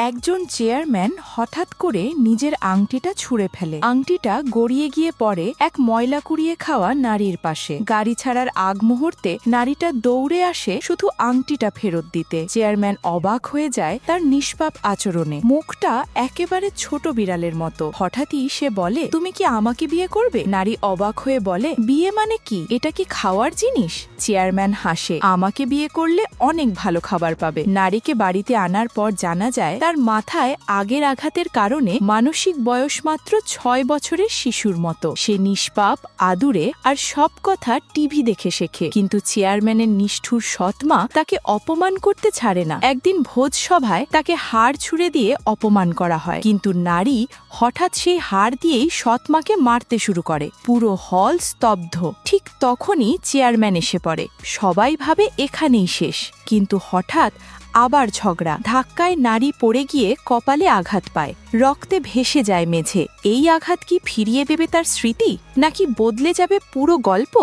একজন চেয়ারম্যান হঠাৎ করে নিজের আংটিটা ছুঁড়ে ফেলে। আংটিটা গড়িয়ে গিয়ে পড়ে এক ময়লা কুড়িয়ে খাওয়া নারীর পাশে। গাড়ি ছাড়ার আগ মুহূর্তে নারীটা দৌড়ে আসে শুধু আংটিটা ফেরত দিতে। চেয়ারম্যান অবাক হয়ে যায় তার নিষ্পাপ আচরণে। মুখটা একেবারে ছোট বিড়ালের মতো। হঠাৎই সে বলে, তুমি কি আমাকে বিয়ে করবে? নারী অবাক হয়ে বলে, বিয়ে মানে কি? এটা কি খাওয়ার জিনিস? চেয়ারম্যান হাসে, আমাকে বিয়ে করলে অনেক ভালো খাবার পাবে। নারীকে বাড়িতে আনার পর জানা যায় তার মাথায় আগের আঘাতের কারণে মানসিক বয়স মাত্র ৬ বছরের শিশুর মতো। সে নিষ্পাপ, আদুরে আর সব কথা টিভি দেখে শেখে। কিন্তু চেয়ারম্যানের নিষ্ঠুর সৎমা তাকে অপমান করতে ছাড়ে না। একদিন ভোজসভায় তাকে হাড় ছুঁড়ে দিয়ে অপমান করা হয়, কিন্তু নারী হঠাৎ সেই হাড় দিয়েই সৎমাকে মারতে শুরু করে। পুরো হল স্তব্ধ। ঠিক তখনই চেয়ারম্যান এসে পড়ে। সবাই ভাবে এখানেই শেষ, কিন্তু হঠাৎ আবার ঝগড়া। ধাক্কায় নারী পড়ে গিয়ে কপালে আঘাত পায়, রক্তে ভেসে যায় মেঝে। এই আঘাত কি ফিরিয়ে দেবে তার স্মৃতি, নাকি বদলে যাবে পুরো গল্প?